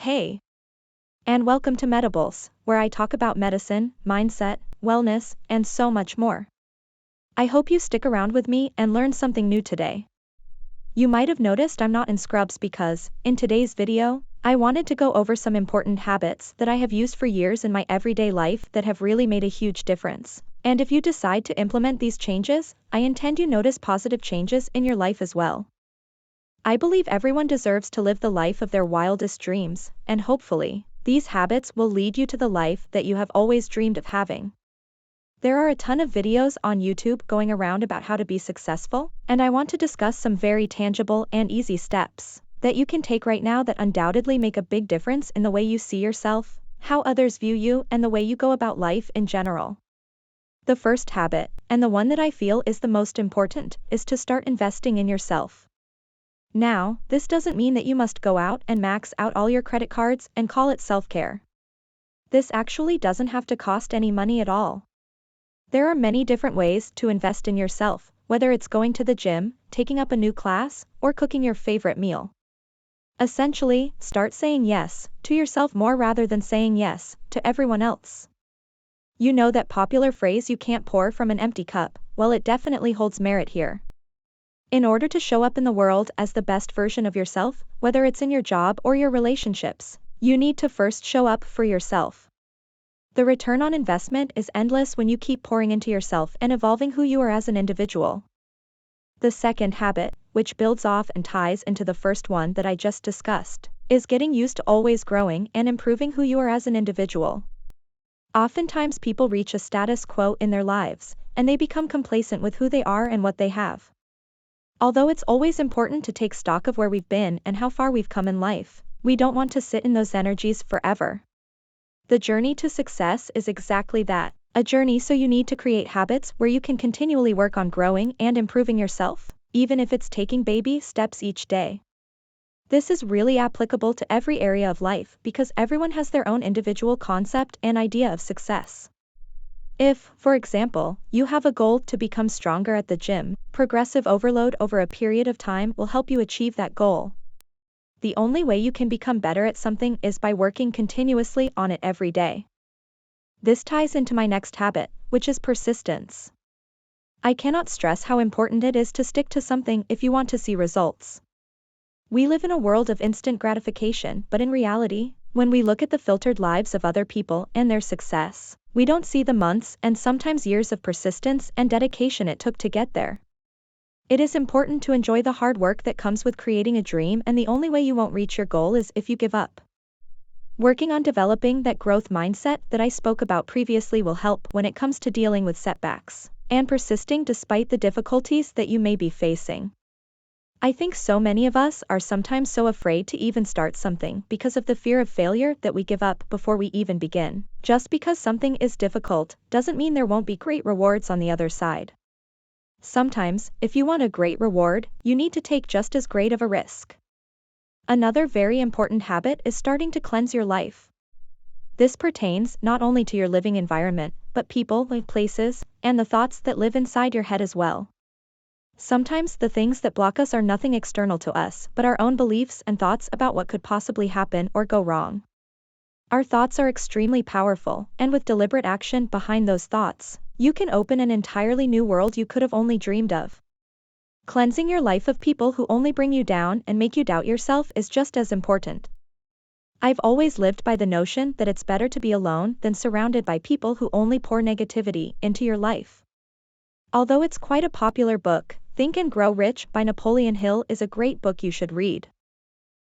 Hey, and welcome to Medibles, where I talk about medicine, mindset, wellness, and so much more. I hope you stick around with me and learn something new today. You might have noticed I'm not in scrubs because, in today's video, I wanted to go over some important habits that I have used for years in my everyday life that have really made a huge difference. And if you decide to implement these changes, I intend you notice positive changes in your life as well. I believe everyone deserves to live the life of their wildest dreams, and hopefully, these habits will lead you to the life that you have always dreamed of having. There are a ton of videos on YouTube going around about how to be successful, and I want to discuss some very tangible and easy steps that you can take right now that undoubtedly make a big difference in the way you see yourself, how others view you, and the way you go about life in general. The first habit, and the one that I feel is the most important, is to start investing in yourself. Now, this doesn't mean that you must go out and max out all your credit cards and call it self-care. This actually doesn't have to cost any money at all. There are many different ways to invest in yourself, whether it's going to the gym, taking up a new class, or cooking your favorite meal. Essentially, start saying yes to yourself more rather than saying yes to everyone else. You know that popular phrase, you can't pour from an empty cup? Well, it definitely holds merit here. In order to show up in the world as the best version of yourself, whether it's in your job or your relationships, you need to first show up for yourself. The return on investment is endless when you keep pouring into yourself and evolving who you are as an individual. The second habit, which builds off and ties into the first one that I just discussed, is getting used to always growing and improving who you are as an individual. Oftentimes people reach a status quo in their lives, and they become complacent with who they are and what they have. Although it's always important to take stock of where we've been and how far we've come in life, we don't want to sit in those energies forever. The journey to success is exactly that, a journey, so you need to create habits where you can continually work on growing and improving yourself, even if it's taking baby steps each day. This is really applicable to every area of life because everyone has their own individual concept and idea of success. If, for example, you have a goal to become stronger at the gym, progressive overload over a period of time will help you achieve that goal. The only way you can become better at something is by working continuously on it every day. This ties into my next habit, which is persistence. I cannot stress how important it is to stick to something if you want to see results. We live in a world of instant gratification, but in reality, when we look at the filtered lives of other people and their success, we don't see the months and sometimes years of persistence and dedication it took to get there. It is important to enjoy the hard work that comes with creating a dream, and the only way you won't reach your goal is if you give up. Working on developing that growth mindset that I spoke about previously will help when it comes to dealing with setbacks and persisting despite the difficulties that you may be facing. I think so many of us are sometimes so afraid to even start something because of the fear of failure that we give up before we even begin. Just because something is difficult doesn't mean there won't be great rewards on the other side. Sometimes, if you want a great reward, you need to take just as great of a risk. Another very important habit is starting to cleanse your life. This pertains not only to your living environment, but people, places, and the thoughts that live inside your head as well. Sometimes the things that block us are nothing external to us, but our own beliefs and thoughts about what could possibly happen or go wrong. Our thoughts are extremely powerful, and with deliberate action behind those thoughts, you can open an entirely new world you could have only dreamed of. Cleansing your life of people who only bring you down and make you doubt yourself is just as important. I've always lived by the notion that it's better to be alone than surrounded by people who only pour negativity into your life. Although it's quite a popular book, Think and Grow Rich by Napoleon Hill is a great book you should read.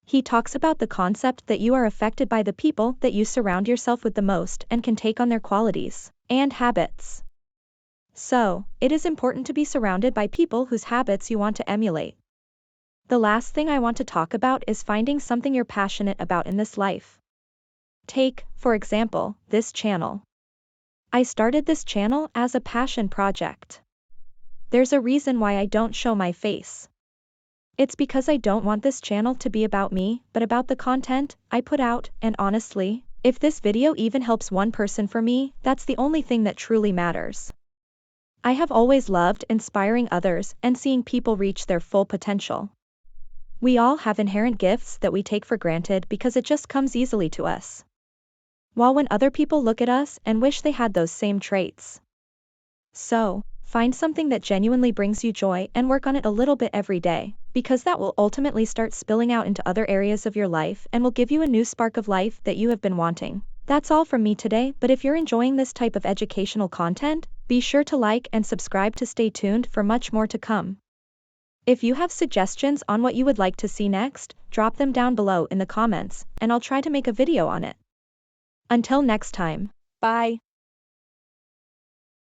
He talks about the concept that you are affected by the people that you surround yourself with the most and can take on their qualities and habits. So, it is important to be surrounded by people whose habits you want to emulate. The last thing I want to talk about is finding something you're passionate about in this life. Take, for example, this channel. I started this channel as a passion project. There's a reason why I don't show my face. It's because I don't want this channel to be about me, but about the content I put out, and honestly, if this video even helps one person for me, that's the only thing that truly matters. I have always loved inspiring others and seeing people reach their full potential. We all have inherent gifts that we take for granted because it just comes easily to us. While when other people look at us and wish they had those same traits. So, find something that genuinely brings you joy and work on it a little bit every day, because that will ultimately start spilling out into other areas of your life and will give you a new spark of life that you have been wanting. That's all from me today, but if you're enjoying this type of educational content, be sure to like and subscribe to stay tuned for much more to come. If you have suggestions on what you would like to see next, drop them down below in the comments, and I'll try to make a video on it. Until next time. Bye.